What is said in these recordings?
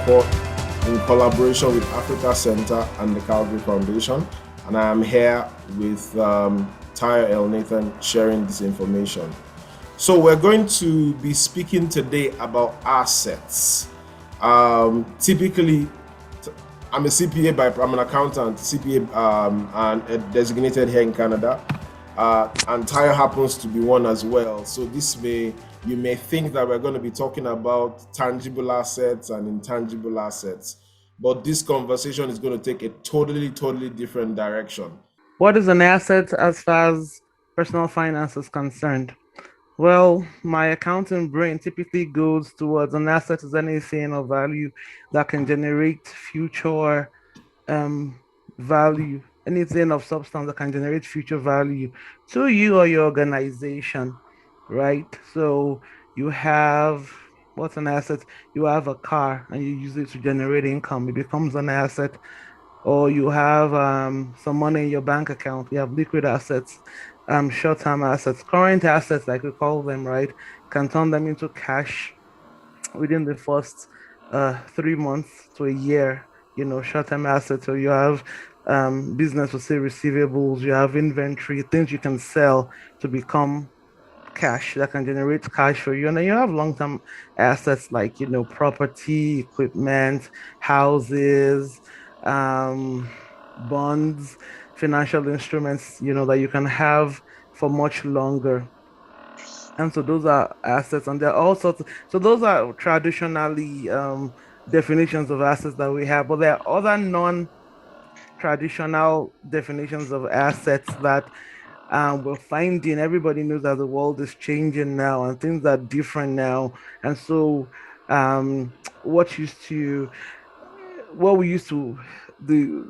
support in collaboration with Africa Center and the Calgary Foundation. And I am here with Tyre El Nathan sharing this information. So we're going to be speaking today about assets. Typically, I'm a CPA I'm an accountant, CPA, and a designated here in Canada. And Tyre happens to be one as well. So you may think that we're going to be talking about tangible assets and intangible assets, but this conversation is going to take a totally different direction. What is an asset as far as personal finance is concerned? Well, my accounting brain typically goes towards an asset is anything of value that can generate future um, value, anything of substance that can generate future value to you or your organization, right? So you have what's an asset? You have a car and you use it to generate income, it becomes an asset. Or you have some money in your bank account, you have liquid assets, short-term assets, current assets, like we call them, right? Can turn them into cash within the first 3 months to a year, short-term assets. So you have business with say receivables, you have inventory, things you can sell to become cash that can generate cash for you. And then you have long-term assets like, property, equipment, houses, um, bonds, financial instruments, that you can have for much longer. And so those are assets, and there are all sorts. So those are traditionally definitions of assets that we have, but there are other non-traditional definitions of assets that we're finding. Everybody knows that the world is changing now and things are different now. And so what used to what we used to the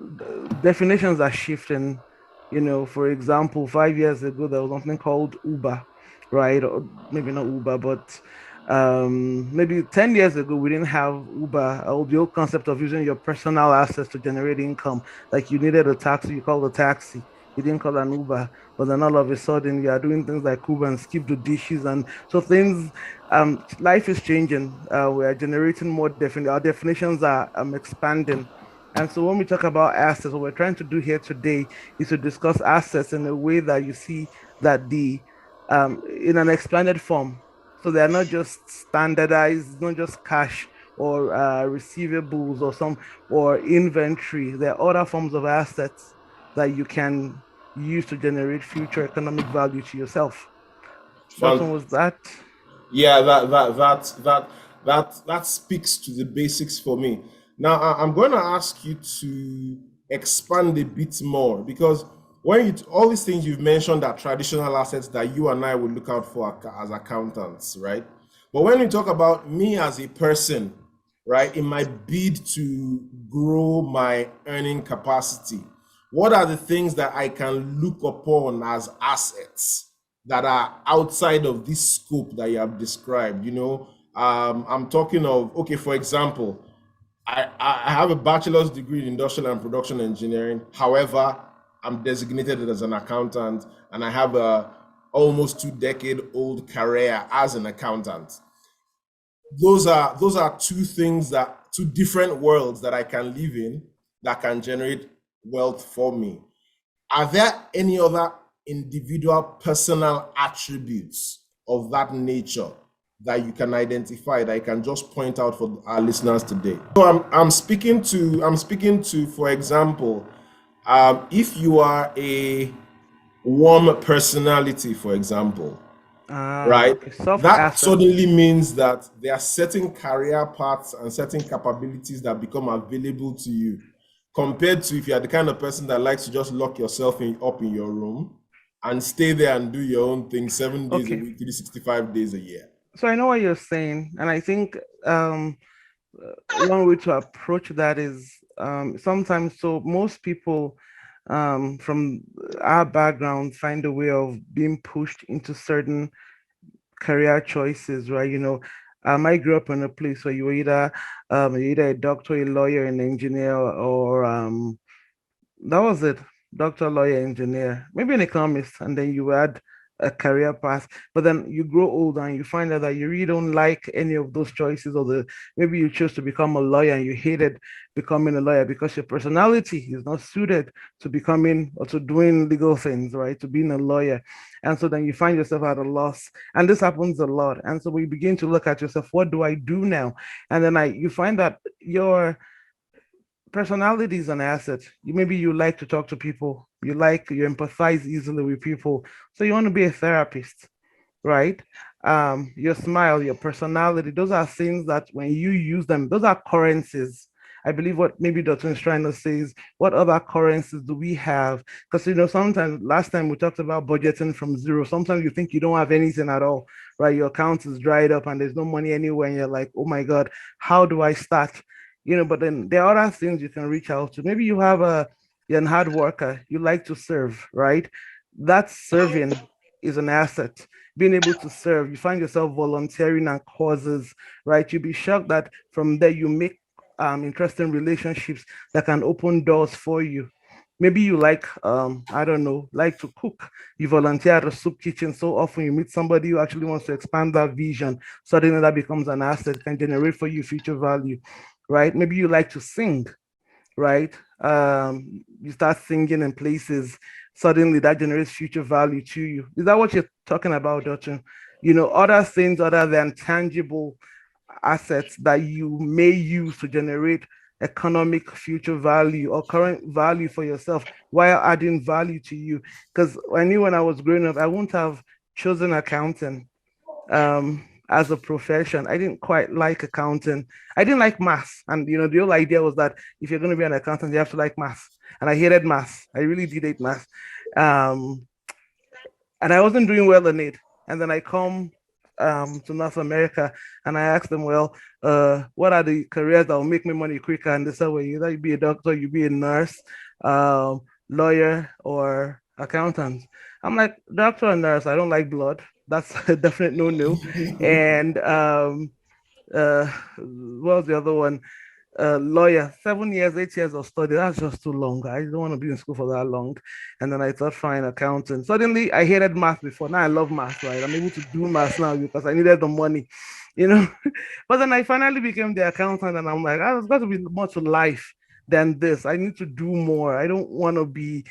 definitions are shifting. For example, 5 years ago there was something called Uber, right? Or maybe not Uber, but maybe 10 years ago we didn't have Uber, or the old concept of using your personal assets to generate income. Like you needed a taxi, you called a taxi, you didn't call an Uber. But then all of a sudden you are doing things like Uber and skip the dishes. And so things life is changing. We are generating more our definitions are expanding. And so when we talk about assets, what we're trying to do here today is to discuss assets in a way that you see that the in an expanded form. So they are not just standardized, not just cash or receivables or inventory. There are other forms of assets that you can use to generate future economic value to yourself. What one Fun. was that? Yeah, that speaks to the basics for me. Now I'm going to ask you to expand a bit more, because all these things you've mentioned are traditional assets that you and I would look out for as accountants, right? But when we talk about me as a person, right, in my bid to grow my earning capacity, what are the things that I can look upon as assets that are outside of this scope that you have described? I'm talking of, okay, for example, I have a bachelor's degree in industrial and production engineering. However, I'm designated as an accountant, and I have a almost 2-decade-old career as an accountant. Those are two different worlds that I can live in that can generate wealth for me. Are there any other individual personal attributes of that nature that you can identify, that you can just point out for our listeners today? So I'm speaking to, for example, if you are a warm personality, for example, right? Okay, soft That assets. suddenly means that there are certain career paths and certain capabilities that become available to you, compared to if you are the kind of person that likes to just lock yourself up in your room and stay there and do your own thing 7 days a Okay, week, 365 days a year. so I know what you're saying, and I think one way to approach that is sometimes. So most people from our background find a way of being pushed into certain career choices, right? I grew up in a place where you're either a doctor, a lawyer, an engineer, or that was it, doctor, lawyer, engineer, maybe an economist, and then you had a career path, but then you grow older and you find out that you really don't like any of those choices, or the maybe you chose to become a lawyer and you hated becoming a lawyer because your personality is not suited to becoming or to doing legal things, right? To being a lawyer. And so then you find yourself at a loss. And this happens a lot. And so we begin to look at yourself, what do I do now? And then you find that your personality is an asset. Maybe you like to talk to people, you empathize easily with people. So you want to be a therapist, right? Your smile, your personality, those are things that when you use them, those are currencies. I believe what maybe Dr. is trying to say is, what other currencies do we have? Because sometimes last time we talked about budgeting from zero. Sometimes you think you don't have anything at all, right? Your account is dried up and there's no money anywhere, and you're like, oh my God, how do I start? But then there are other things you can reach out to. Maybe you're a hard worker, you like to serve, right? That serving is an asset. Being able to serve, you find yourself volunteering and causes, right? You'll be shocked that from there you make interesting relationships that can open doors for you. Maybe you like, I don't know, like to cook. You volunteer at a soup kitchen so often, you meet somebody who actually wants to expand that vision. Suddenly that becomes an asset, can generate for you future value, right? Maybe you like to sing, right? You start singing in places, suddenly that generates future value to you. Is that what you're talking about, Doctor? Other things other than tangible assets that you may use to generate economic future value or current value for yourself while adding value to you. Because I knew when I was growing up, I wouldn't have chosen accounting as a profession. I didn't quite like accounting. I didn't like math. And the whole idea was that if you're going to be an accountant, you have to like math. And I hated math. I really did hate math. Um, and I wasn't doing well in it. And then I come to North America and I asked them, well, what are the careers that will make me money quicker? And they said, well, either you be a doctor, you be a nurse, lawyer, or accountant. I'm like, doctor and nurse, I don't like blood. That's a definite no-no. And what was the other one? Lawyer, 7 years, 8 years of study. That's just too long. I don't want to be in school for that long. And then I thought, fine, accounting. Suddenly, I hated math before. Now I love math, right? I'm able to do math now because I needed the money, you know. But then I finally became the accountant, and I'm like, oh, there's got to be more to life than this. I need to do more. I don't want to be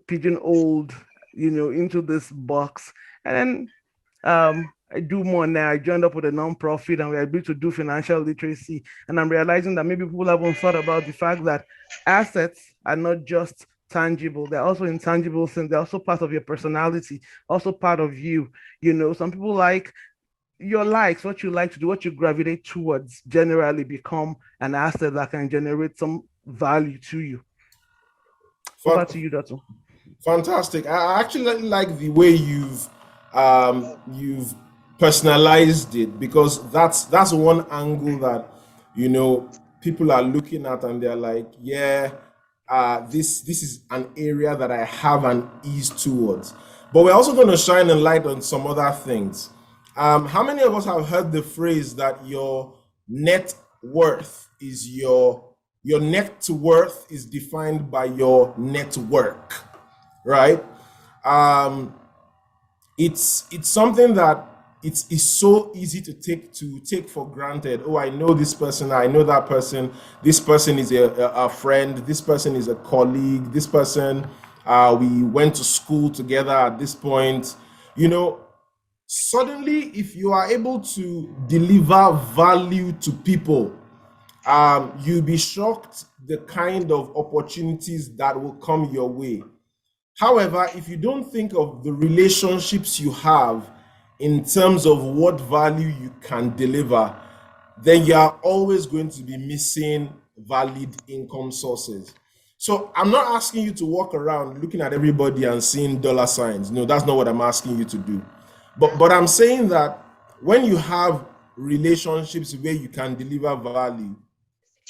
pigeonholed, into this box. And then I do more now. I joined up with a nonprofit and we're able to do financial literacy. And I'm realizing that maybe people haven't thought about the fact that assets are not just tangible, they're also intangible things. They're also part of your personality, also part of you. Some people like your likes, what you like to do, what you gravitate towards generally become an asset that can generate some value to you. Over to you, Dotto. Fantastic. I actually like the way you've personalized it, because that's one angle that people are looking at and they're like, yeah, this is an area that I have an ease towards. But we're also going to shine a light on some other things. How many of us have heard the phrase that your net worth is your net worth is defined by your network, right? Um, it's something that it's so easy to take for granted. Oh, I know this person, I know that person. This person is a friend. This person is a colleague. This person, we went to school together at this point. Suddenly, if you are able to deliver value to people, you'll be shocked the kind of opportunities that will come your way. However, if you don't think of the relationships you have in terms of what value you can deliver, then you are always going to be missing valid income sources. So I'm not asking you to walk around looking at everybody and seeing dollar signs. No, that's not what I'm asking you to do. But I'm saying that when you have relationships where you can deliver value,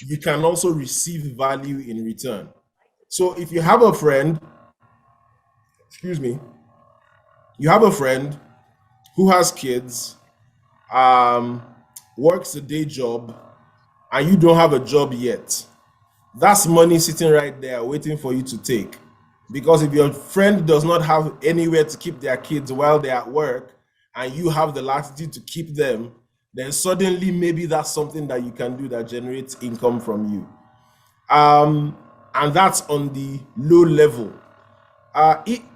you can also receive value in return. So if you have a friend, excuse me, you have a friend who has kids, um, works a day job, and you don't have a job yet, that's money sitting right there waiting for you to take. Because if your friend does not have anywhere to keep their kids while they're at work and you have the latitude to keep them, then suddenly maybe that's something that you can do that generates income from you. And that's on the low level.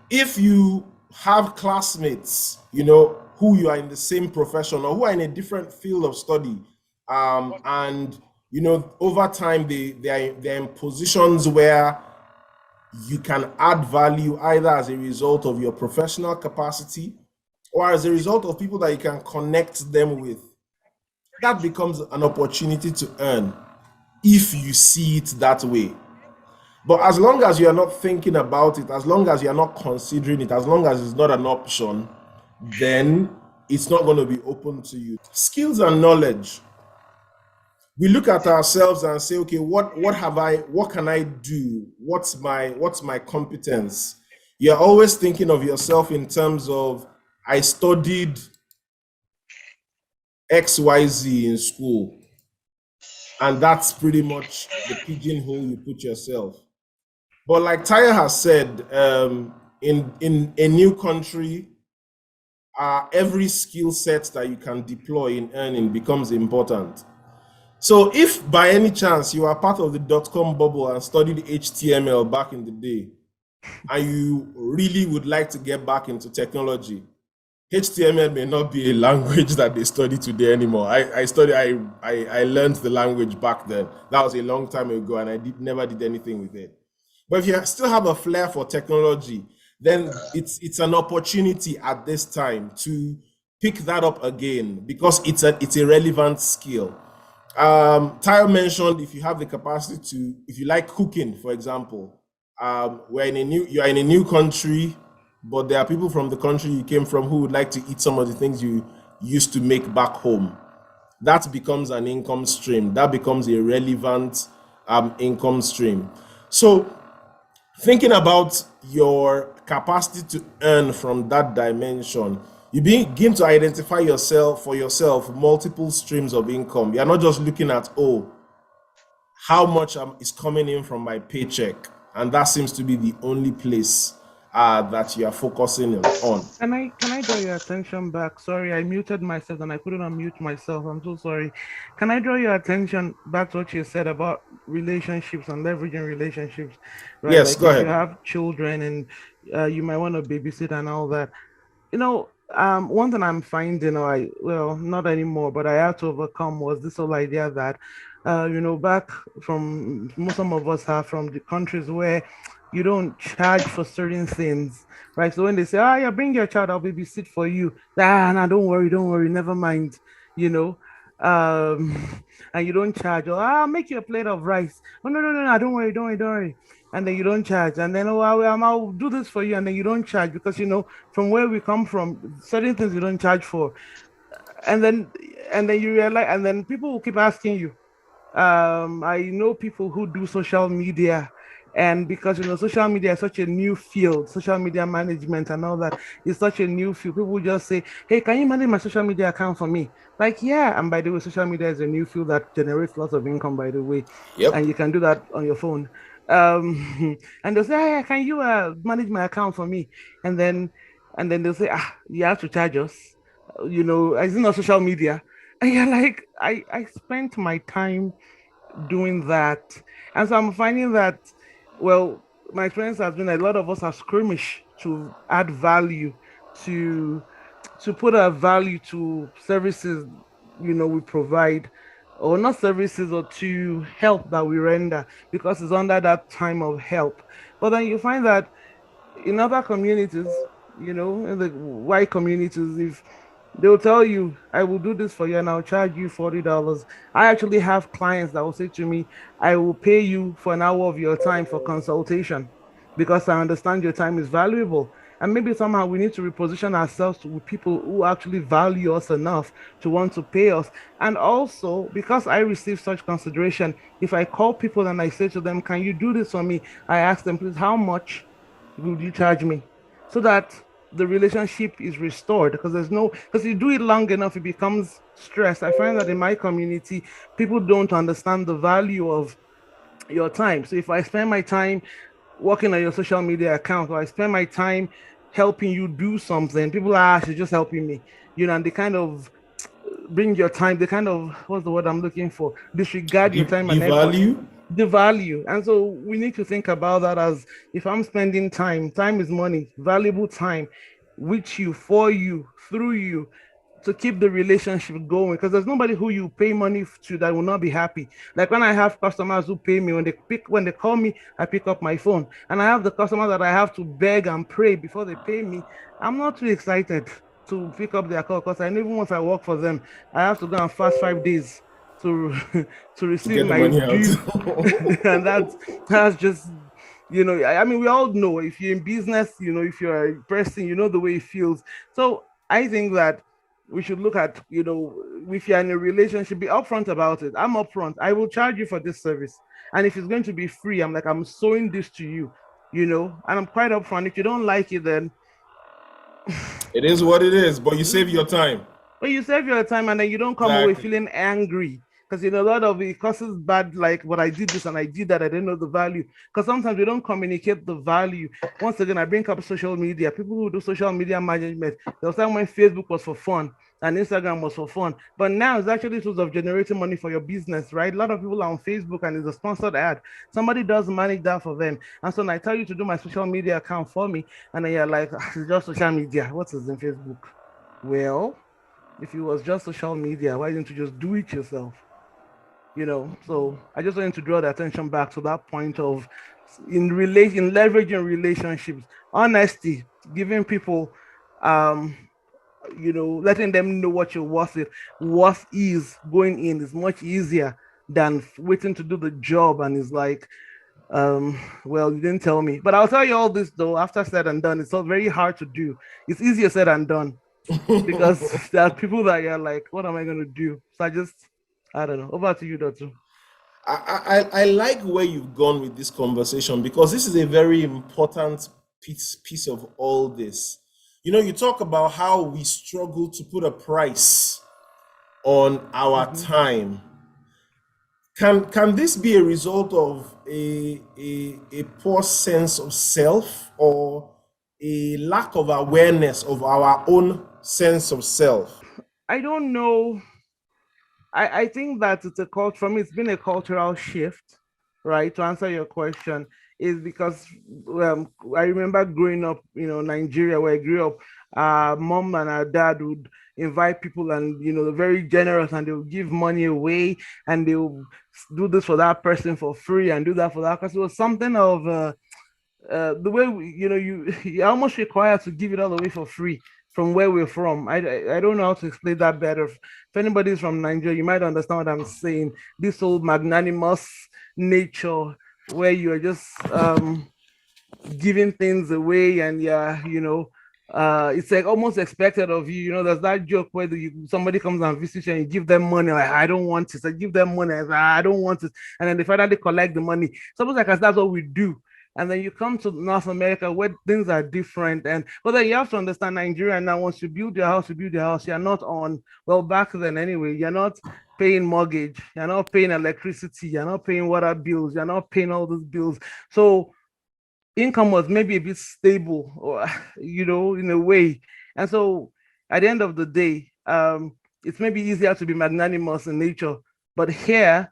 If you have classmates, who you are in the same profession or who are in a different field of study, and over time they're in positions where you can add value either as a result of your professional capacity or as a result of people that you can connect them with, that becomes an opportunity to earn if you see it that way. But as long as you are not thinking about it, as long as you are not considering it, as long as it's not an option, then it's not going to be open to you. Skills and knowledge. We look at ourselves and say, okay, what can I do? What's my competence? You're always thinking of yourself in terms of, I studied XYZ in school, and that's pretty much the pigeonhole you put yourself. But like Taya has said, in a new country, every skill set that you can deploy in earning becomes important. So if by any chance you are part of the dot-com bubble and studied HTML back in the day, and you really would like to get back into technology, HTML may not be a language that they study today anymore. I learned the language back then. That was a long time ago, and I never did anything with it. But if you still have a flair for technology, then it's an opportunity at this time to pick that up again because it's a relevant skill. Tayo mentioned if you have the capacity to, if you like cooking, for example, you are in a new country, but there are people from the country you came from who would like to eat some of the things you used to make back home. That becomes an income stream. That becomes a relevant income stream. So thinking about your capacity to earn from that dimension, you begin to identify yourself multiple streams of income. You're not just looking at, oh, how much is coming in from my paycheck, and that seems to be the only place that you are focusing on. Can I draw your attention back? Sorry, I muted myself and I couldn't unmute myself. I'm so sorry. Can I draw your attention back to what you said about relationships and leveraging relationships, right? Yes, Like go if you ahead. have children and you might want to babysit and all that. One thing I'm finding, well, not anymore, but I had to overcome was this whole idea that, back from some of us are from the countries where you don't charge for certain things, right? So when they say, "Ah, yeah, bring your child, I'll babysit for you," no, don't worry, never mind, you know, um, and you don't charge, or I'll make you a plate of rice. Oh no, don't worry, don't worry, and then you don't charge, and then I'll do this for you, and then you don't charge because from where we come from, certain things you don't charge for, and then you realize, and then people will keep asking you. I know people who do social media, and because social media is such a new field, social media management and all that is such a new field. People just say, "Hey, can you manage my social media account for me?" Like, yeah. And by the way, social media is a new field that generates lots of income. By the way, Yep. and you can do that on your phone. And they'll say, "Hey, can you manage my account for me?" And then they'll say, "Ah, you have to charge us." It's not social media. And you're like, I spent my time doing that. And so I'm finding that, well, my experience has been a lot of us are skirmish to add value, to put a value to services we provide, or not services, or to help that we render, because it's under that time of help. But then you find that in other communities, in the white communities, if they'll tell you, I will do this for you and I'll charge you $40. I actually have clients that will say to me, I will pay you for an hour of your time for consultation because I understand your time is valuable. And maybe somehow we need to reposition ourselves with people who actually value us enough to want to pay us. And also, because I receive such consideration, if I call people and I say to them, can you do this for me? I ask them, please, how much will you charge me? So that the relationship is restored, because you do it long enough, it becomes stress. I find that in my community, people don't understand the value of your time. So if I spend my time working on your social media account, or I spend my time helping you do something, people are actually just helping me, and they kind of bring your time, they kind of, what's the word I'm looking for, disregard your time and effort, Devalue. the value. And so we need to think about that as, if I'm spending time, time is money, valuable time with you, for you, through you, to keep the relationship going, because there's nobody who you pay money to that will not be happy. Like when I have customers who pay me, when they call me, I pick up my phone, and I have the customers that I have to beg and pray before they pay me. I'm not too excited to pick up their call, because I know even if I work for them, I have to go and fast 5 days to to To receive get the my money out. due. And that's just, I mean, we all know, if you're in business, if you're a person, the way it feels. So I think that we should look at, if you're in a relationship, be upfront about it. I'm upfront. I will charge you for this service. And if it's going to be free, I'm like, I'm sewing this to you, and I'm quite upfront. If you don't like it, then It is what it is, but you save your time. but you save your time, and then you don't come away Exactly. feeling angry. Because a lot of it causes bad, like, but I did this and I did that, I didn't know the value. Because sometimes we don't communicate the value. Once again, I bring up social media. People who do social media management, there was time when Facebook was for fun and Instagram was for fun. But now it's actually tools of generating money for your business, right? A lot of people are on Facebook and it's a sponsored ad. Somebody does manage that for them. And so I tell you to do my social media account for me, and then you're like, it's just social media. What is in Facebook? Well, if it was just social media, why didn't you just do it yourself? So I just wanted to draw the attention back to that point of, in leveraging relationships, honesty, giving people, um letting them know what your worth is going in is much easier than waiting to do the job. And it's like, well, you didn't tell me, but I'll tell you all this though. After said and done, it's all very hard to do. It's easier said than done, because there are people that you're like, what am I going to do? So I don't know. Over to you, Dotto. I like where you've gone with this conversation because this is a very important piece of all this. You talk about how we struggle to put a price on our Mm-hmm. time. Can this be a result of a poor sense of self or a lack of awareness of our own sense of self? I don't know. I think that it's a cult for me. It's been a cultural shift, right? To answer your question, is because, I remember growing up, Nigeria, where I grew up. Mom and our dad would invite people, and they're very generous, and they'll give money away, and they'll do this for that person for free, and do that for that, because it was something of, the way you're almost required to give it all away for free from where we're from. I don't know how to explain that better. If anybody's from Nigeria, you might understand what I'm saying. This whole magnanimous nature, where you're just giving things away, and yeah, it's like almost expected of you. There's that joke where somebody comes and visits you and you give them money, like, I don't want it. I give them money, like, I don't want it. And then they finally collect the money. Something like that's what we do. And then you come to North America where things are different. But then you have to understand, Nigeria now, once you build your house, you're not on, well, back then anyway, you're not paying mortgage, you're not paying electricity, you're not paying water bills, you're not paying all those bills. So income was maybe a bit stable, or in a way. And so at the end of the day, it's maybe easier to be magnanimous in nature. But here,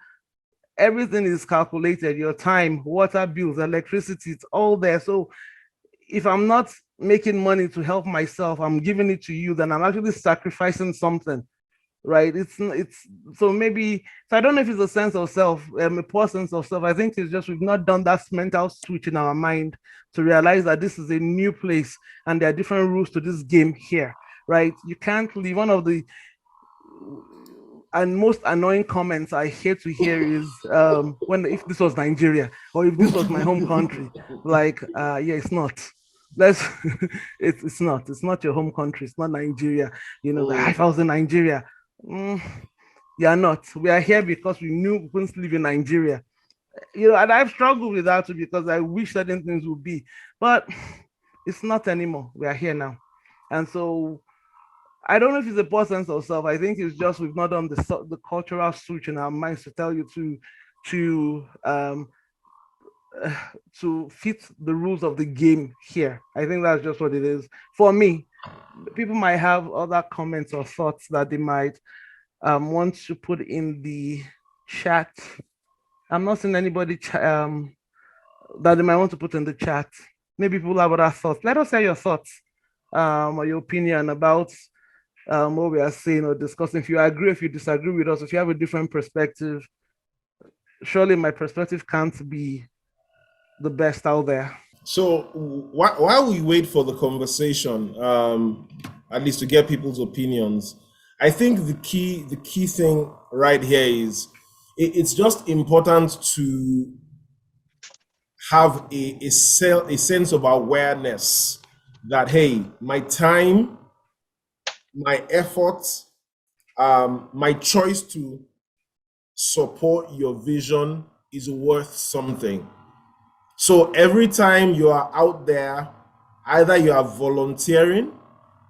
everything is calculated: your time, water bills, electricity, it's all there. So if I'm not making money to help myself, I'm giving it to you, then I'm actually sacrificing something, right? It's so maybe, so I don't know if it's a sense of self, a poor sense of self. I think it's just we've not done that mental switch in our mind to realize that this is a new place and there are different rules to this game here, right? You can't leave. One of the and most annoying comments I hate to hear is, when, if this was Nigeria, or if this was my home country, like, yeah, it's not. Let's it's not your home country, it's not Nigeria. If I was in Nigeria, mm, you're not. We are here because we knew we couldn't live in Nigeria. And I've struggled with that too, because I wish certain things would be, but it's not anymore. We are here now. And so I don't know if it's a poor sense of self. I think it's just we've not done the cultural switch in our minds to tell you to to fit the rules of the game here. I think that's just what it is for me. People might have other comments or thoughts that they might want to put in the chat. I'm not seeing anybody that they might want to put in the chat. Maybe people have other thoughts. Let us hear your thoughts or your opinion about what we are saying or discussing. If you agree, if you disagree with us, if you have a different perspective, surely my perspective can't be the best out there. So while we wait for the conversation, at least to get people's opinions, I think the key thing right here is it's just important to have a sense of awareness that, hey, my time, my effort, my choice to support your vision is worth something. So every time you are out there, either you are volunteering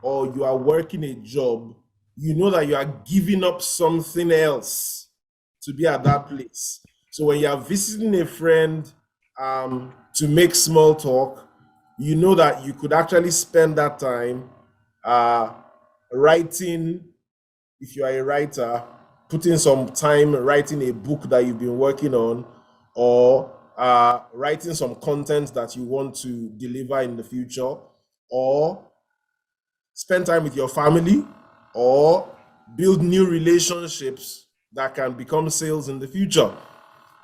or you are working a job, you know that you are giving up something else to be at that place. So when you are visiting a friend to make small talk, you know that you could actually spend that time uh, writing, if you are a writer, putting some time writing a book that you've been working on, or writing some content that you want to deliver in the future, or spend time with your family, or build new relationships that can become sales in the future.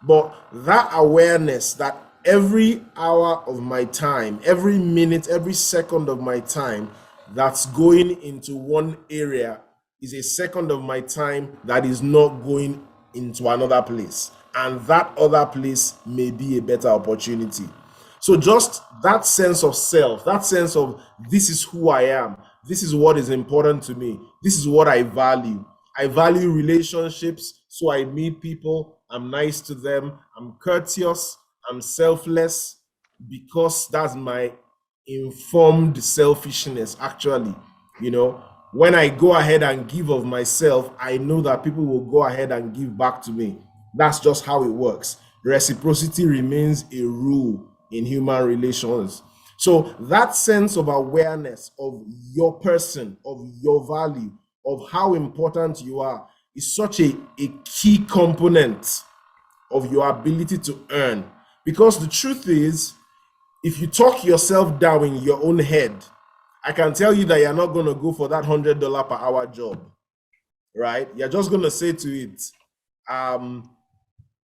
But that awareness that every hour of my time, every minute, every second of my time that's going into one area is a second of my time that is not going into another place. And that other place may be a better opportunity. So just that sense of self, that sense of this is who I am, this is what is important to me, this is what I value. I value relationships, so I meet people, I'm nice to them, I'm courteous, I'm selfless, because that's my informed selfishness, actually. You know, when I go ahead and give of myself, I know that people will go ahead and give back to me. That's just how it works. Reciprocity remains a rule in human relations. So that sense of awareness of your person, of your value, of how important you are is such a key component of your ability to earn. Because the truth is, if you talk yourself down in your own head, I can tell you that you're not going to go for that $100 per hour job, right? You're just going to say to it, um,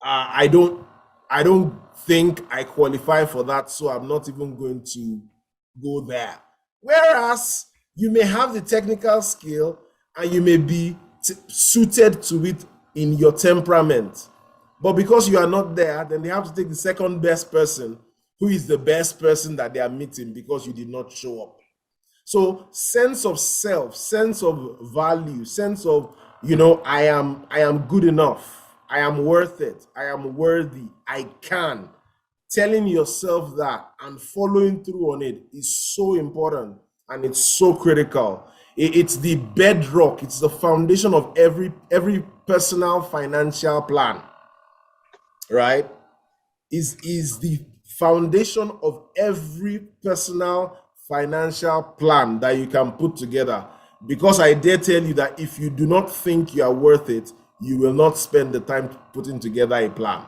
I don't think I qualify for that, so I'm not even going to go there. Whereas you may have the technical skill and you may be suited to it in your temperament. But because you are not there, then they have to take the second best person, who is the best person that they are meeting because you did not show up. So sense of self, sense of value, sense of, I am good enough. I am worth it. I am worthy. I can. Telling yourself that and following through on it is so important, and it's so critical. It's the bedrock. It's the foundation of every personal financial plan, right? Is the foundation of every personal financial plan that you can put together. Because I dare tell you that if you do not think you are worth it, you will not spend the time putting together a plan.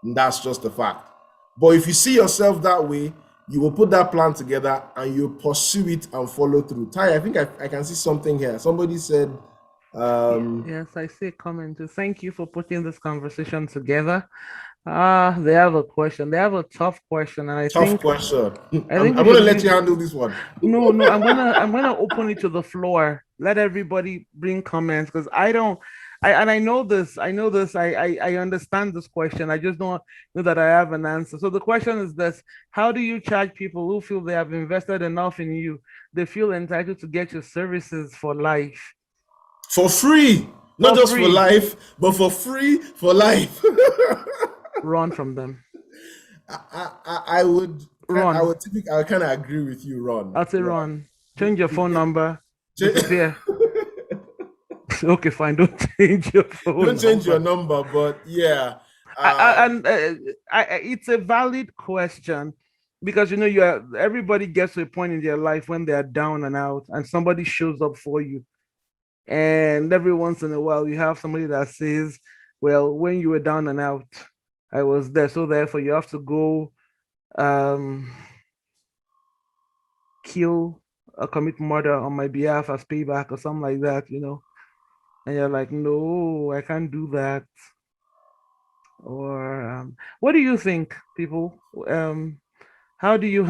And that's just a fact. But if you see yourself that way, you will put that plan together and you pursue it and follow through. Ty, I think I can see something here. Somebody said, Yes, I see a comment too. Thank you for putting this conversation together. They have a question. They have a tough question, and I tough think question. I I'm think we going to should let give. you handle this one. No, no, I'm gonna open it to the floor. Let everybody bring comments because I don't. I know this. I know this. I understand this question. I just don't know that I have an answer. So the question is this: how do you charge people who feel they have invested enough in you? They feel entitled to get your services for life For free, not for just for free. life, but for free for life. Run from them. I would Run. I would kind of agree with you, Ron. I'll say Yeah. run. Change your phone The- number. the- Disappear. Okay, fine. Don't change your phone Don't change your number. number, but yeah. And it's a valid question because you are everybody gets to a point in their life when they are down and out, and somebody shows up for you. And every once in a while, you have somebody that says, "Well, when you were down and out, I was there, so therefore you have to go um, kill or commit murder on my behalf as payback or something like that." And you're like, "No, I can't do that." Or what do you think, people? How do you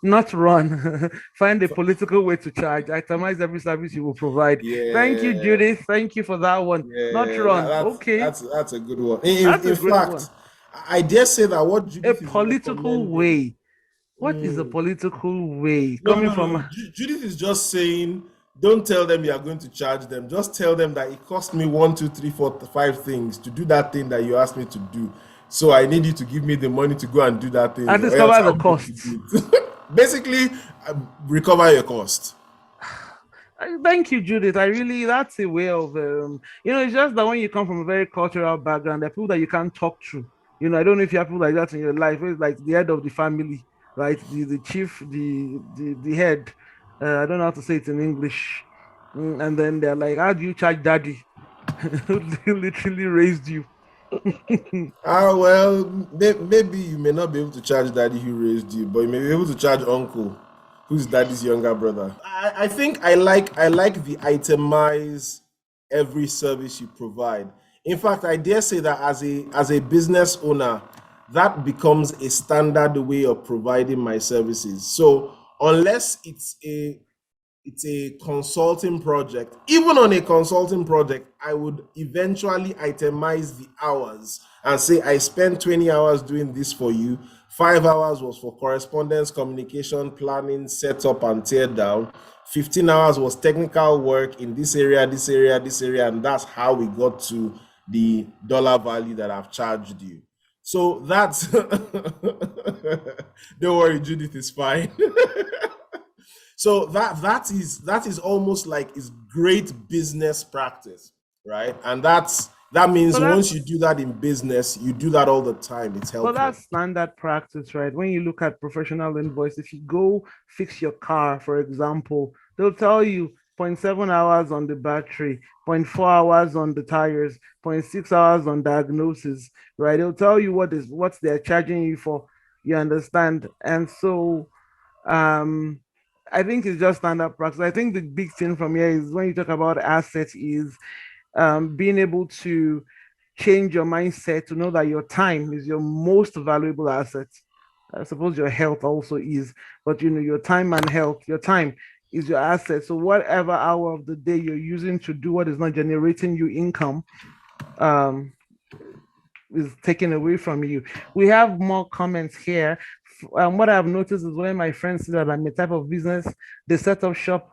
not run, find a political way to charge, itemize every service you will provide? Thank you, Yeah, Judith. Thank you for that one. Not yeah, run. that's Okay, that's a good one. that's a In great fact, one. I dare say that what A Judith is political recommending. way. What is a Mm, political way no, coming no, no, from? no. Judith is just saying, don't tell them you are going to charge them. Just tell them that it cost me one, two, three, four, five things to do that thing that you asked me to do. So I need you to give me the money to go and do that I thing, or else discover I the won't make you costs. do it. Basically, recover your cost. Thank you, Judith. I really, that's a way of, it's just that when you come from a very cultural background, there are people that you can't talk to. I don't know if you have people like that in your life. It's like the head of the family, right? The chief, the head. I don't know how to say it in English. And then they're like, "How do you charge daddy?" Who literally raised you. Ah, well, maybe you may not be able to charge daddy who raised you, but you may be able to charge uncle, who's daddy's younger brother. I think I like the itemize every service you provide. In fact, I dare say that as a business owner, that becomes a standard way of providing my services. So unless it's a consulting project. Even on a consulting project, I would eventually itemize the hours and say, I spent 20 hours doing this for you. 5 hours was for correspondence, communication, planning, setup, and tear down. 15 hours was technical work in this area, this area, this area. And that's how we got to the dollar value that I've charged you. So that's, don't worry, Judith is fine. So that is almost like is great business practice, right? And that means But once you that's do that in business, you do that all the time. It's But helpful. that's standard practice, right? When you look at professional invoice, if you go fix your car, for example, they'll tell you zero point 0.7 hours on the battery, zero point 0.4 hours on the tires, zero point 0.6 hours on diagnosis, right? They'll tell you what they're charging you for. You understand? And so um I think it's just standard practice. I think the big thing from here is when you talk about assets is being able to change your mindset to know that your time is your most valuable asset. I suppose your health also is, but your time and health, your time is your asset. So whatever hour of the day you're using to do what is not generating you income, um, is taken away from you. We have more comments here. What I've noticed is when my friends see that I'm a type of business, they set up shop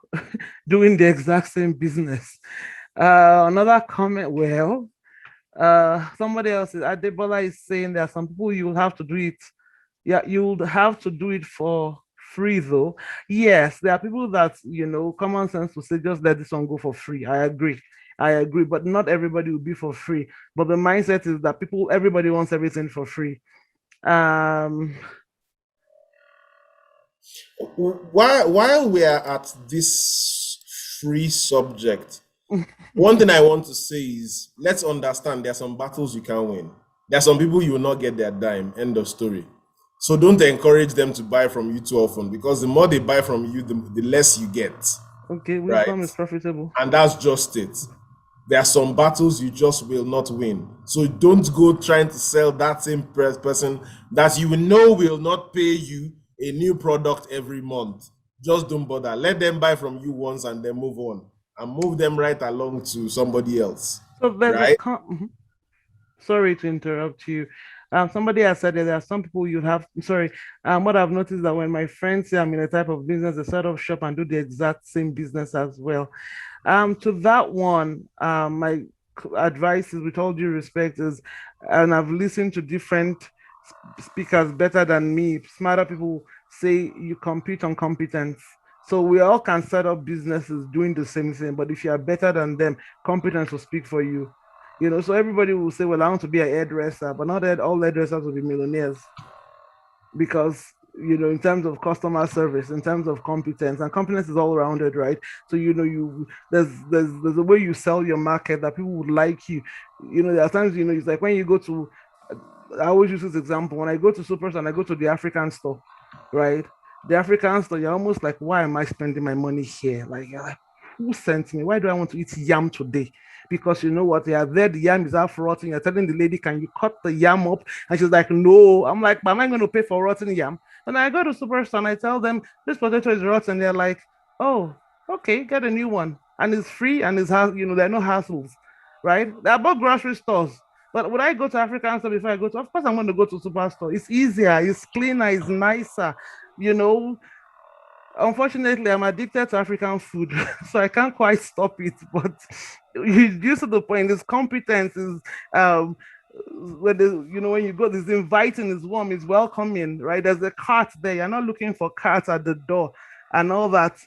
doing the exact same business. Another comment, well, somebody else is Adebola is saying there are some people you will have to do it. Yeah, you would have to do it for free though. Yes, there are people that common sense will say just let this one go for free. I agree. I agree, but not everybody will be for free. But the mindset is that everybody wants everything for free. Um, While we are at this free subject, one thing I want to say is let's understand there are some battles you can win. There are some people you will not get their dime. End of story. So don't encourage them to buy from you too often because the more they buy from you, the less you get, okay, right? wisdom is profitable. And that's just it. There are some battles you just will not win. So don't go trying to sell that same person that you know will not pay you a new product every month. Just don't bother. Let them buy from you once and then move on and move them right along to somebody else, So there's a right? sorry to interrupt you. Somebody has said that there are some people you have. Sorry. What I've noticed that when my friends say I'm in a type of business, they set up shop and do the exact same business as well. To that one, my advice is, with all due respect, is, and I've listened to different speakers better than me, smarter people say you compete on competence. So we all can set up businesses doing the same thing, but if you are better than them, competence will speak for you. So everybody will say, well, I want to be a hairdresser, but not that all hairdressers will be millionaires because in terms of customer service, in terms of competence, and competence is all rounded, right? So you there's a way you sell your market that people would like you. There are times it's like when you go to, I always use this example, when I go to Supers and I go to the African store, right? The African store, you're almost like, why am I spending my money here? Like, you're like, who sent me? Why do I want to eat yam today? Because you know what? They are there, the yam is half rotten. You're telling the lady, can you cut the yam up? And she's like, no. I'm like, but am I going to pay for rotten yam? And I go to Superstore and I tell them, this potato is rotten. They're like, oh, okay, get a new one. And it's free and there are no hassles, right? They're about grocery stores. But would I go to African store before I go to? Of course, I'm going to go to Superstore. It's easier, it's cleaner, it's nicer. You know, Unfortunately, I'm addicted to African food, so I can't quite stop it. But you to the point, this competence is when when you go, this inviting, is warm, is welcoming, right? There's a cart there. You're not looking for carts at the door and all that.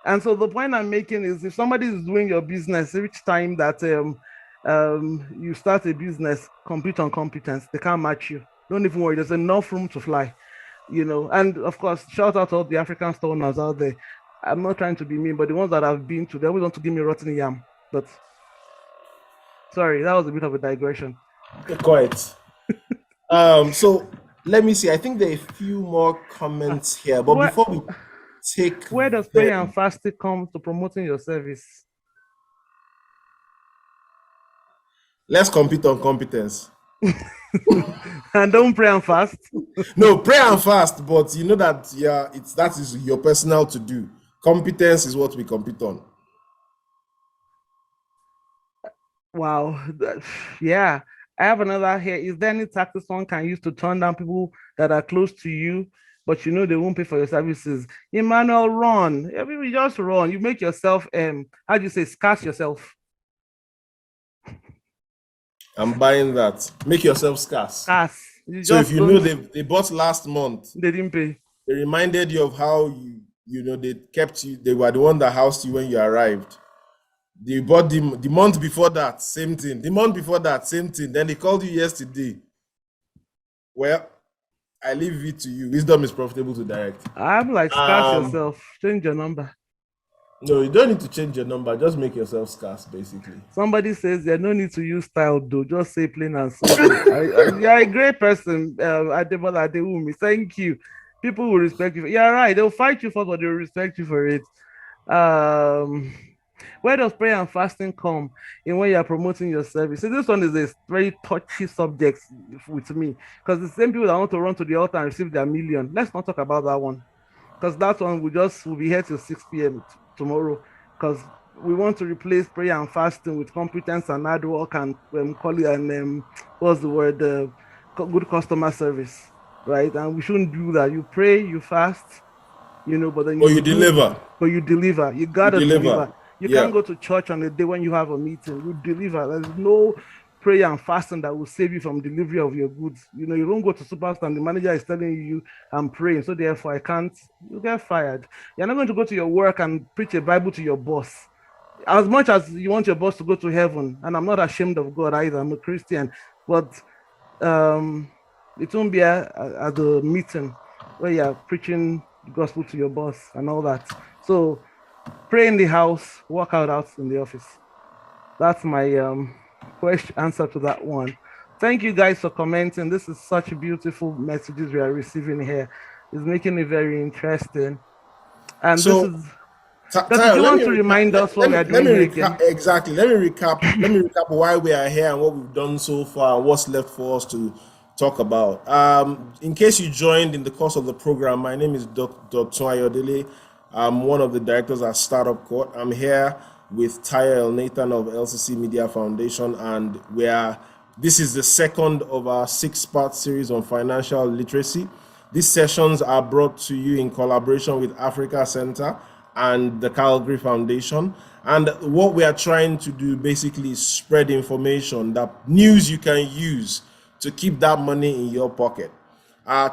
And so the point I'm making is, if somebody is doing your business, each time that you start a business, compete on competence, they can't match you. Don't even worry. There's enough room to fly. And of course, shout out to all the African stoners out there. I'm not trying to be mean, but the ones that I've been to, they always want to give me rotten yam. But sorry, that was a bit of a digression. Quite. So let me see. I think there are a few more comments here, but Where before we take where does prayer and them, fasting come to promoting your service? let's compete on competence. And don't pray and fast. No, pray and fast, but you know that that is your personal to do. Competence is what we compete on. Wow. Yeah. I have another here. Is there any tactics one can use to turn down people that are close to you, but they won't pay for your services? Emmanuel, run. Everybody just run. You make yourself how do you say, scarce yourself? I'm buying that. Make yourself scarce. Scarce. You So if just you don't. know they bought last month, They didn't pay. they reminded you of how they kept you. They were the one that housed you when you arrived. They bought the month before that, same thing. The month before that, same thing. Then they called you yesterday. Well, I leave it to you. Wisdom is profitable to direct. I'm like, scarce yourself. Change your number. No, you don't need to change your number. Just make yourself scarce, basically. Somebody says there's no need to use style, though. Just say plain and simple. You're a great person, Adebola Adewumi. Thank you. People will respect you. You're right. They'll fight you for, but they'll respect you for it. Where does prayer and fasting come in when you're promoting your service? So this one is a very touchy subject with me, because the same people that want to run to the altar and receive their million. Let's not talk about that one, because that one will be here till 6 p.m. tomorrow, because we want to replace prayer and fasting with competence and hard work and call it, and what's the word, good customer service, right? And we shouldn't do that. You pray, you fast, but then you deliver. But you deliver. You gotta deliver. You Yeah. can't go to church on the day when you have a meeting. You deliver. There's no prayer and fasting that will save you from delivery of your goods. You don't go to Superstar and the manager is telling you, I'm praying, so therefore I can't. You get fired. You're not going to go to your work and preach a Bible to your boss. As much as you want your boss to go to heaven, and I'm not ashamed of God either, I'm a Christian, but it won't be at the meeting where you're preaching the gospel to your boss and all that. So pray in the house, work out in the office. That's my answer to that one. Thank you guys for commenting. This is such beautiful messages we are receiving here. It's making it very interesting. And so, this is. Do you want to remind us what we are doing here again? Exactly. Let me recap. Let me recap why we are here and what we've done so far, and what's left for us to talk about. In case you joined in the course of the program, my name is Dr. Ayodele. I'm one of the directors at Startup Court. I'm here with Taya El Nathan of LCC Media Foundation, and this is the second of our 6-part series on financial literacy. These sessions are brought to you in collaboration with Africa Center and the Calgary Foundation. And what we are trying to do basically is spread information, that news you can use to keep that money in your pocket.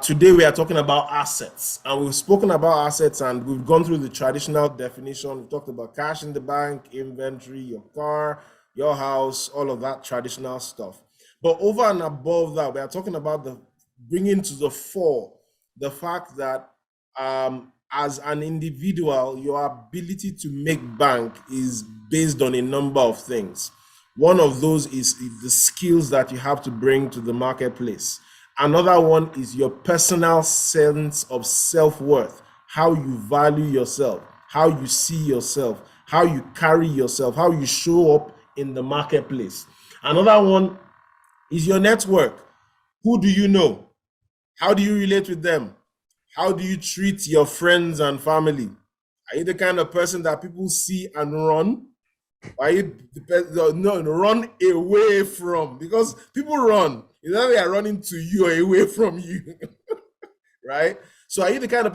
Today we are talking about assets, and we've spoken about assets and we've gone through the traditional definition. We talked about cash in the bank, inventory, your car, your house, all of that traditional stuff. But over and above that, we are talking about the bringing to the fore the fact that as an individual, your ability to make bank is based on a number of things. One of those is the skills that you have to bring to the marketplace. Another one is your personal sense of self worth, how you value yourself, how you see yourself, how you carry yourself, how you show up in the marketplace. Another one is your network. Who do you know? How do you relate with them? How do you treat your friends and family? Are you the kind of person that people see and run? Or are you no, run away from? Because people run. Either they are running to you or away from you. Right? So are you the kind of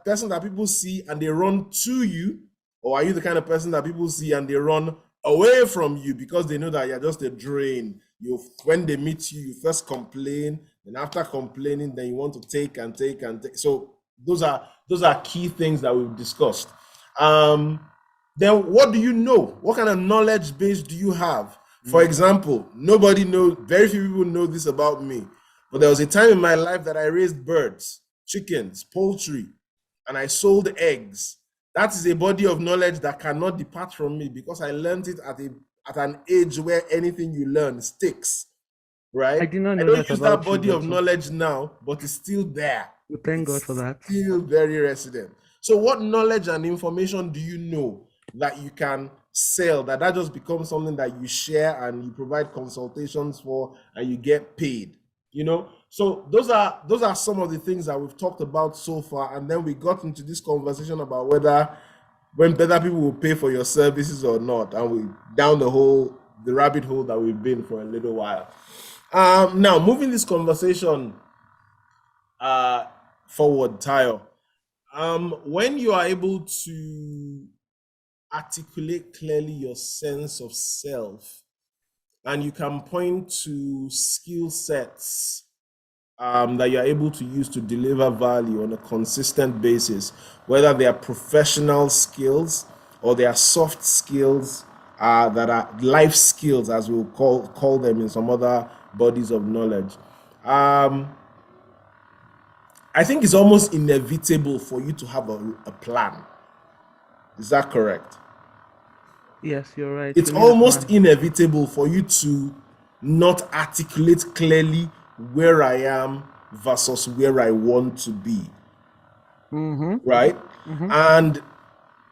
person that people see and they run to you, or are you the kind of person that people see and they run away from you because they know that you're just a drain? You when they meet you, you first complain, and after complaining, then you want to take and take and take. So those are key things that we've discussed. Um, then what do you know? What kind of knowledge base do you have? For example, nobody knows, very few people know this about me, but there was a time in my life that I raised birds, chickens, poultry, and I sold eggs. That is a body of knowledge that cannot depart from me because I learned it at an age where anything you learn sticks, I right? did not I know don't that use that about you, body of but knowledge now, but it's still there. we thank God for It's that. still very resident. So, what knowledge and information do you know that you can sell? That just becomes something that you share and you provide consultations for, and you get paid. So those are some of the things that we've talked about so far, and then we got into this conversation about whether people will pay for your services or not, and we down the rabbit hole that we've been for a little while. Now moving this conversation uh forward, Tayo. When you are able to articulate clearly your sense of self and you can point to skill sets that you're able to use to deliver value on a consistent basis, whether they are professional skills or they are soft skills that are life skills, as we'll call them in some other bodies of knowledge. Um, I think it's almost inevitable for you to have a plan. Is that correct? Yes, you're right. It's You need a almost plan. inevitable for you to not articulate clearly where I am versus where I want to be, Mm-hmm. right? Mm-hmm. And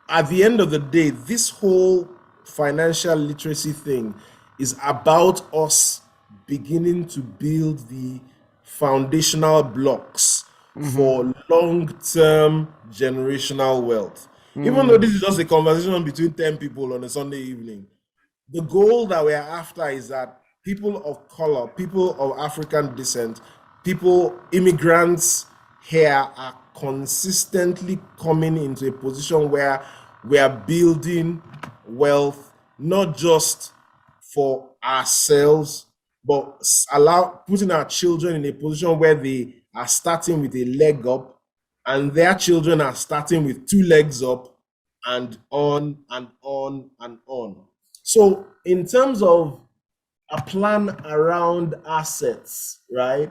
at the end of the day, this whole financial literacy thing is about us beginning to build the foundational blocks Mm-hmm. for long-term generational wealth. Even though Mm. this is just a conversation between 10 people on a Sunday evening, the goal that we're after is that people of color, people of African descent, immigrants here are consistently coming into a position where we are building wealth, not just for ourselves, but putting our children in a position where they are starting with a leg up and their children are starting with two legs up and on and on and on. So, in terms of a plan around assets, right?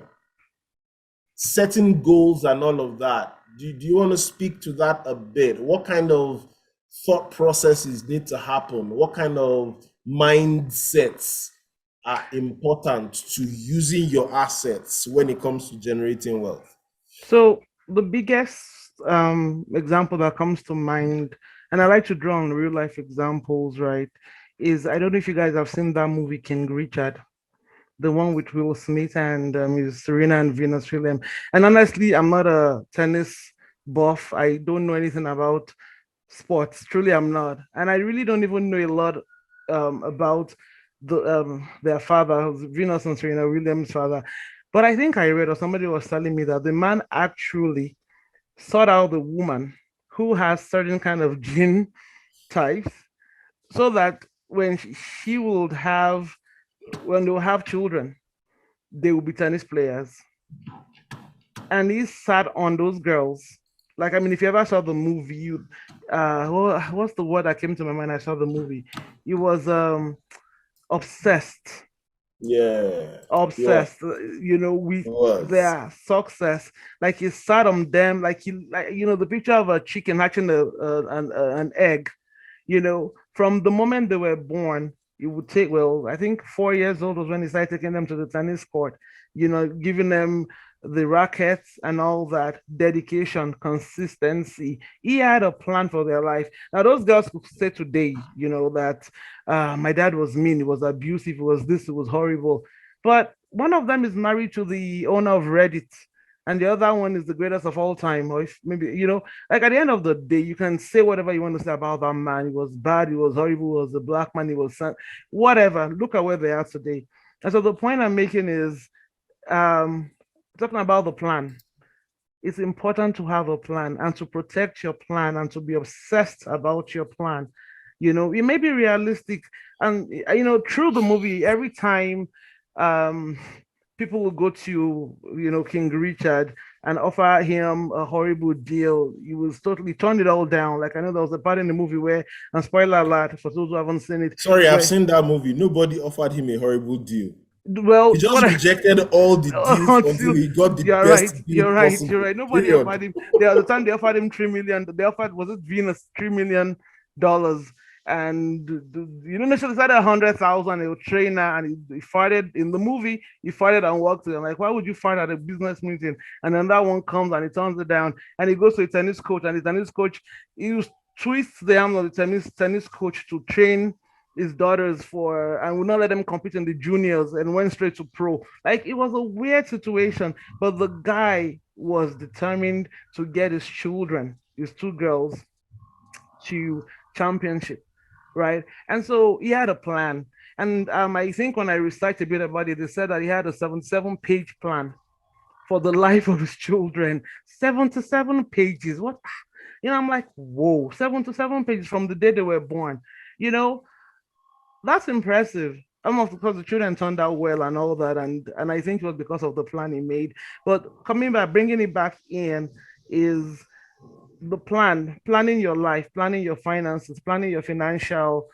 Setting goals and all of that. Do you want to speak to that a bit? What kind of thought processes need to happen? What kind of mindsets are important to using your assets when it comes to generating wealth? So the biggest example that comes to mind, and I like to draw on real life examples, right? Is I don't know if you guys have seen that movie King Richard, the one with Will Smith and Serena and Venus Williams. And honestly, I'm not a tennis buff. I don't know anything about sports. Truly, I'm not, and I really don't even know a lot about their father, Venus and Serena Williams' father. But I think I read or somebody was telling me that the man actually sought out the woman who has certain kind of gene types, so that when she would have when they will have children, they will be tennis players. And he sat on those girls. Like, I mean, if you ever saw the movie, what's the word that came to my mind? I saw the movie. It was obsessed, Yeah. He was. obsessed, with He was. their success. Like he sat on them, like the picture of a chicken hatching an egg. From the moment they were born, it would take, well, I think 4 years old was when he started taking them to the tennis court, giving them the rackets and all that, dedication, consistency. He had a plan for their life. Now, those girls could say today, that my dad was mean, he was abusive, it was this, it was horrible. But one of them is married to the owner of Reddit, and the other one is the greatest of all time. Or if maybe, like at the end of the day, you can say whatever you want to say about that man. He was bad, he was horrible, he was a black man, he was whatever. Look at where they are today. And so the point I'm making is um talking about the plan. It's important to have a plan and to protect your plan and to be obsessed about your plan. It may be realistic. And through the movie, every time um people will go to King Richard and offer him a horrible deal, he was totally turn it all down. Like, I know there was a part in the movie where, and spoiler alert for those who haven't seen it, Sorry, I've where, seen that movie. Nobody offered him a horrible deal. He well, just rejected all the deals until until he got the you're right, best deal you're right, you're possible. right. Nobody Period. offered him. There was the time they offered him 3 million. They offered, was it Venus, $3 million, and initially started 100,000. A trainer, and he fighted in the movie. He fighted and walked. I'm like, why would you fight at a business meeting? And then that one comes and he turns it down, and he goes to a tennis coach, and the tennis coach he twists the arm of the tennis coach to train his daughters for, and would not let them compete in the juniors, and went straight to pro. Like, it was a weird situation, but the guy was determined to get his children, his two girls, to championship, right? And so he had a plan. And I think when I researched a bit about it, they said that he had a 77-page plan for the life of his children. 77 pages. What? I'm like, whoa, 77 pages from the day they were born. You know, that's impressive. Almost because the children turned out well and all that, and I think it was because of the plan he made. But coming back, bringing it back in, is the planning your life, planning your finances, planning your financial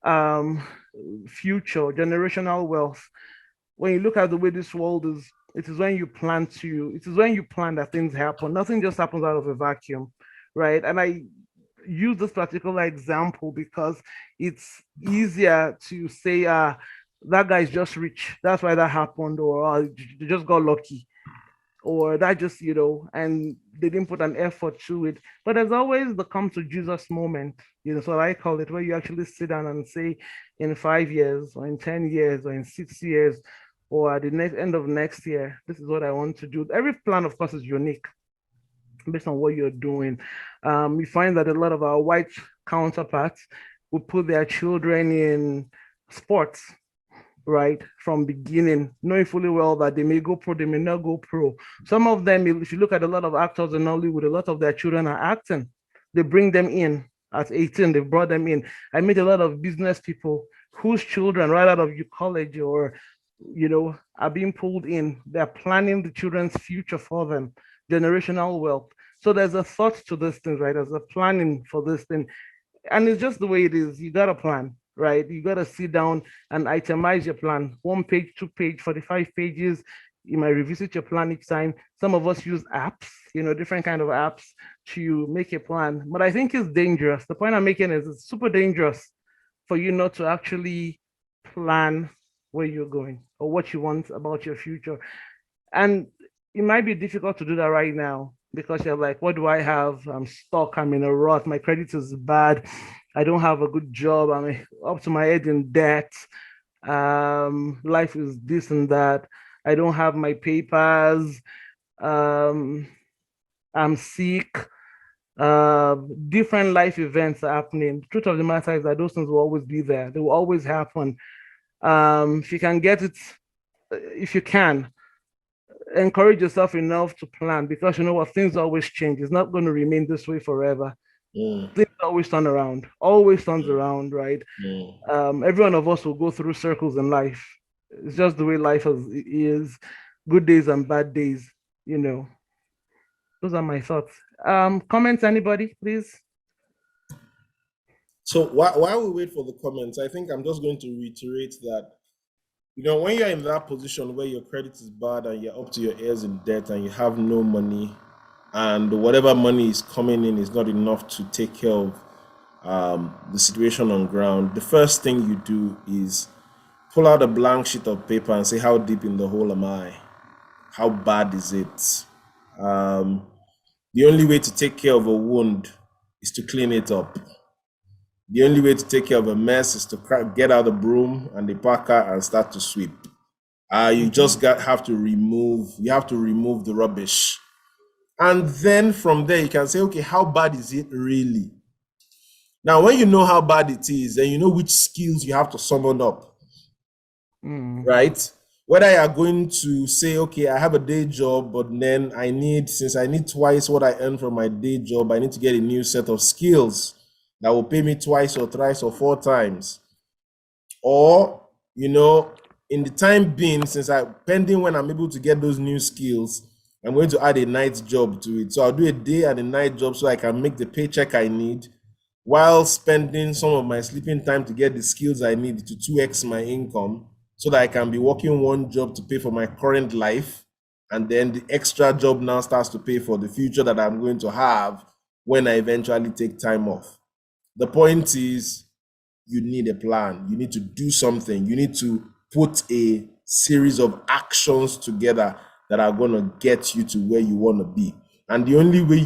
um, future, generational wealth. When you look at the way this world is, it is when you plan that things happen. Nothing just happens out of a vacuum, right? And I use this particular example because it's easier to say, that guy's just rich. That's why that happened, or they just got lucky, or that just, and they didn't put an effort to it. But there's always the come to Jesus moment, so I call it, where you actually sit down and say, in 5 years, or in 10 years, or in 6 years, or at the next end of next year, this is what I want to do. Every plan, of course, is unique based on what you're doing. We find that a lot of our white counterparts will put their children in sports, right, from beginning, knowing fully well that they may go pro, they may not go pro. Some of them, if you look at a lot of actors in Hollywood, a lot of their children are acting. They bring them in at 18, they brought them in. I meet a lot of business people whose children right out of college, or are being pulled in. They're planning the children's future for them, generational wealth. So there's a thought to this thing, right? There's a planning for this thing, and it's just the way it is. You got to plan, right? You got to sit down and itemize your plan. 1 page, 2 page, 45 pages. You might revisit your plan each time. Some of us use apps, different kind of apps to make a plan. But I think it's dangerous. The point I'm making is it's super dangerous for you not to actually plan where you're going or what you want about your future. And it might be difficult to do that right now because you're like, what do I have? I'm stuck. I'm in a rut. My credit is bad. I don't have a good job. I'm up to my head in debt. Life is this and that. I don't have my papers. Um, I'm sick. Uh, Different life events are happening. The truth of the matter is that those things will always be there. They will always happen. If you can get it, if you can, encourage yourself enough to plan, because you know what, things always change. It's not going to remain this way forever. Mm, Things always turn around, always turns around, right? mm. Every one of us will go through circles in life. It's just the way life is, good days and bad days, you know. Those are my thoughts. Comments, anybody, please? So while we wait for the comments, I think I'm just going to reiterate that, when you're in that position where your credit is bad and you're up to your ears in debt and you have no money, and whatever money is coming in is not enough to take care of the situation on ground, the first thing you do is pull out a blank sheet of paper and say, how deep in the hole am I? How bad is it? Um, the only way to take care of a wound is to clean it up. The only way to take care of a mess is to get out the broom and the packer and start to sweep. You Mm-hmm. just you have to remove the rubbish. And then from there, you can say, okay, how bad is it really? Now, when you know how bad it is, then you know which skills you have to summon up, Mm. right? Whether you are going to say, okay, I have a day job, but then since I need twice what I earn from my day job, I need to get a new set of skills that will pay me twice or thrice or four times. Or, in the time being, pending when I'm able to get those new skills, I'm going to add a night job to it. So I'll do a day and a night job so I can make the paycheck I need while spending some of my sleeping time to get the skills I need to 2x my income so that I can be working one job to pay for my current life. And then the extra job now starts to pay for the future that I'm going to have when I eventually take time off. The point is, you need a plan. You need to do something. You need to put a series of actions together that are going to get you to where you want to be. And the only way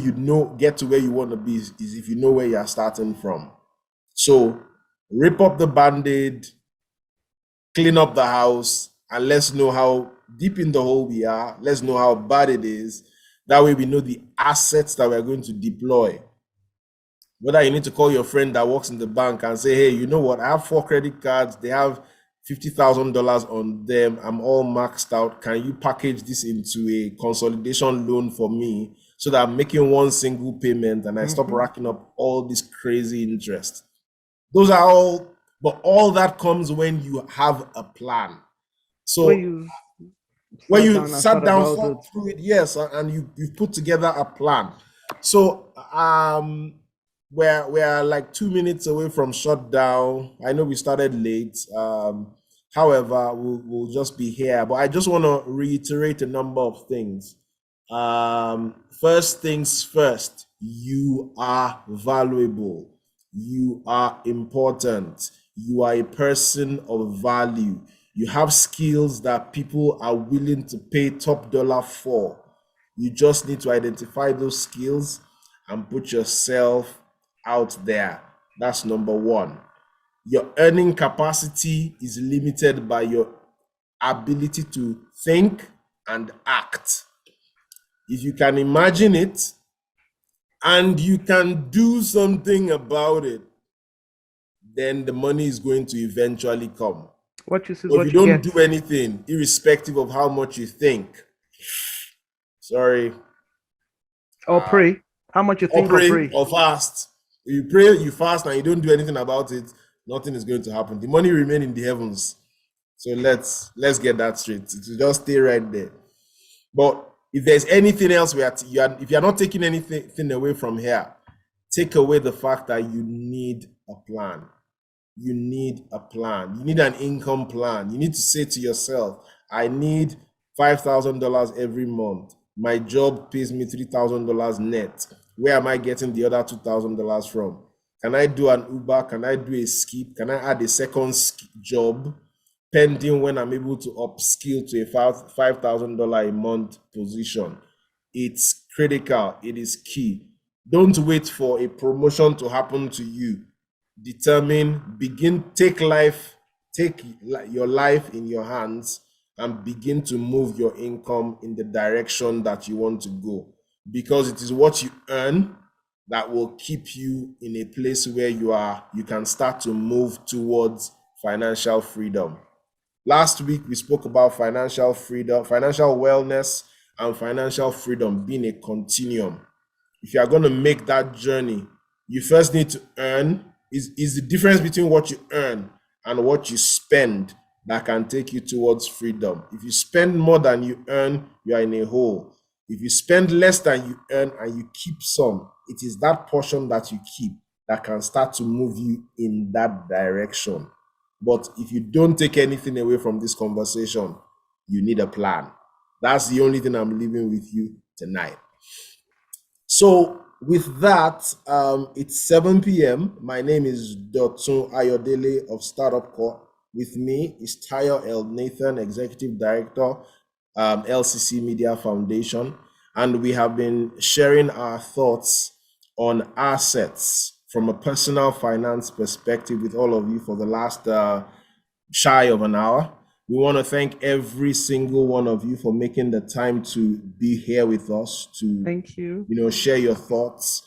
get to where you want to be is if you know where you are starting from. So rip up the band-aid, clean up the house, and let's know how deep in the hole we are. Let's know how bad it is. That way we know the assets that we're going to deploy. Whether you need to call your friend that works in the bank and say, hey, you know what? I have 4 credit cards. They have $50,000 on them. I'm all maxed out. Can you package this into a consolidation loan for me so that I'm making one single payment and I stop Mm-hmm. racking up all this crazy interest? Those are but all that comes when you have a plan. When So you when sat you down and sat thought down, about thought it, through it, yes, and you've put together a plan. So we're like 2 minutes away from shutdown. I know we started late. However, we'll just be here. But I just want to reiterate a number of things. First things first, you are valuable. You are important. You are a person of value. You have skills that people are willing to pay top dollar for. You just need to identify those skills and put yourself out there. That's number one. Your earning capacity is limited by your ability to think and act. If you can imagine it and you can do something about it, then the money is going to eventually come. what you see is But if you what you don't get. do anything, irrespective of how much you think, sorry, Or pray. How much you or think or pray pray. or fast. If you pray, you fast, and you don't do anything about it, nothing is going to happen. The money remain in the heavens. So let's get that straight. It will just stay right there. But if there's anything else if you're not taking anything away from here, take away the fact that you need a plan. You need a plan. You need an income plan. You need to say to yourself, I need $5,000 every month. My job pays me $3,000 net. Where am I getting the other $2,000 from? Can I do an Uber? Can I do a skip? Can I add a second job pending when I'm able to upskill to a $5,000 a month position? It's critical. It is key. Don't wait for a promotion to happen to you. Take your life in your hands and begin to move your income in the direction that you want to go, because it is what you earn that will keep you in a place where you can start to move towards financial freedom. Last week we spoke about financial freedom, financial wellness, and financial freedom being a continuum. If you are going to make that journey, you first need to earn. Is the difference between what you earn and what you spend that can take you towards freedom. If you spend more than you earn, you are in a hole. If you spend less than you earn and you keep some, it is that portion that you keep that can start to move you in that direction. But if you don't take anything away from this conversation, you need a plan. That's the only thing I'm leaving with you tonight. So with that, it's 7 p.m. My name is Dotun Ayodele of Startup Corp. With me is Tayo El Nathan, Executive Director, LCC Media Foundation, and we have been sharing our thoughts on assets from a personal finance perspective with all of you for the last shy of an hour. We want to thank every single one of you for making the time to be here with us to, Thank you. share your thoughts.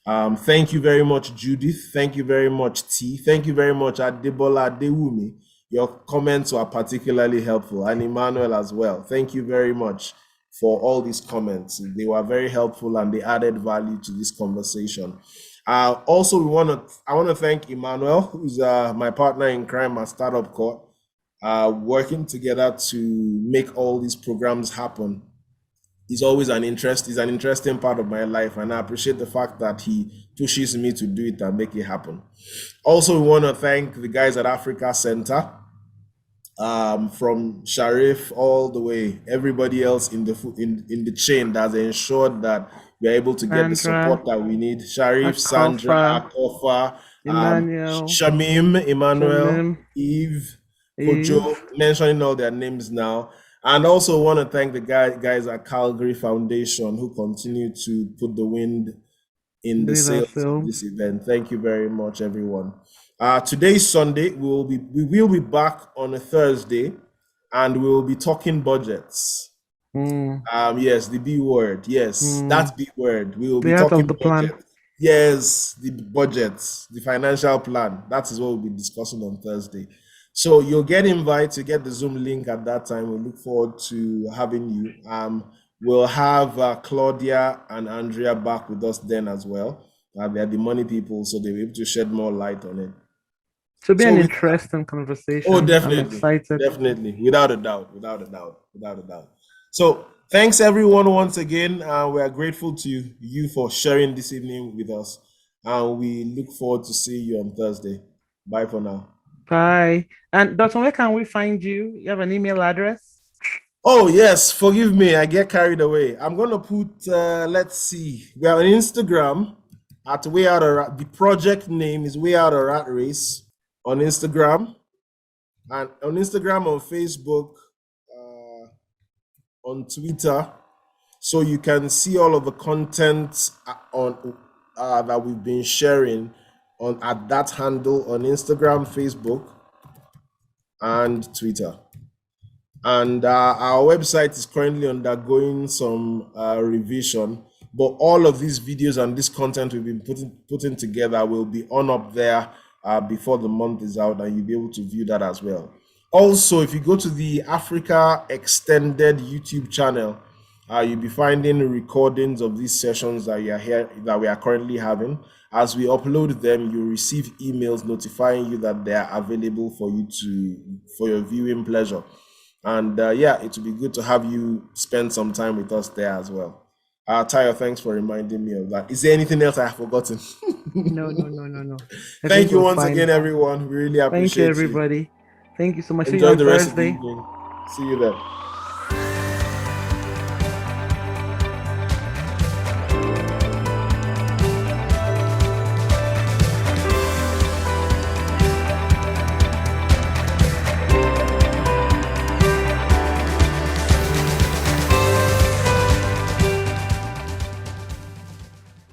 Thank you very much, Judith. Thank you very much, T. Thank you very much, Adebola Adewumi. Your comments were particularly helpful, and Emmanuel as well. Thank you very much for all these comments. They were very helpful and they added value to this conversation. Also, I want to thank Emmanuel, who's my partner in crime at Startup Corp, working together to make all these programs happen. He's always he's an interesting part of my life, and I appreciate the fact that he pushes me to do it and make it happen. Also, we want to thank the guys at Africa Center, from Sharif all the way, everybody else in the chain that's ensured that we're able to get the support that we need. Sharif, Sandra, Akofa, Emmanuel, Shamim, Emmanuel, Shamim, Eve, Kojo, mentioning all their names now. And also want to thank the guys at Calgary Foundation who continue to put the wind in the sails of this event. Thank you very much, everyone. Today's Sunday. We will be back on a Thursday, and we will be talking budgets. Yes, the B word. Yes, that's B word. We will be talking the plan. Yes, the budgets, the financial plan. That is what we'll be discussing on Thursday. So you'll get invites, you get the Zoom link at that time. We look forward to having you. We'll have Claudia and Andrea back with us then as well. They're the money people, so they'll be able to shed more light on it. To be an interesting conversation. Oh, definitely. I'm excited. Definitely. Without a doubt. So thanks everyone once again. We are grateful to you for sharing this evening with us. And we look forward to seeing you on Thursday. Bye for now. Bye. And Dr. where can we find you? You have an email address? Oh, yes. Forgive me. I get carried away. I'm going to put, let's see. We are on Instagram at Way Out of Rat. The project name is Way Out of Rat Race on Instagram. And on Instagram, on Facebook, on Twitter. So you can see all of the content on that we've been sharing at that handle on Instagram, Facebook, and Twitter. And our website is currently undergoing some revision, but all of these videos and this content we've been putting together will be on up there before the month is out, and you'll be able to view that as well. Also, if you go to the Africa Extended YouTube channel, you'll be finding recordings of these sessions that we are currently having. As we upload them, you'll receive emails notifying you that they are available for your viewing pleasure. And it will be good to have you spend some time with us there as well. Tayo, thanks for reminding me of that. Is there anything else I have forgotten? No. Thank you once again, everyone. We really appreciate it. Thank you, everybody. Thank you so much. Enjoy the rest of the evening. See you there.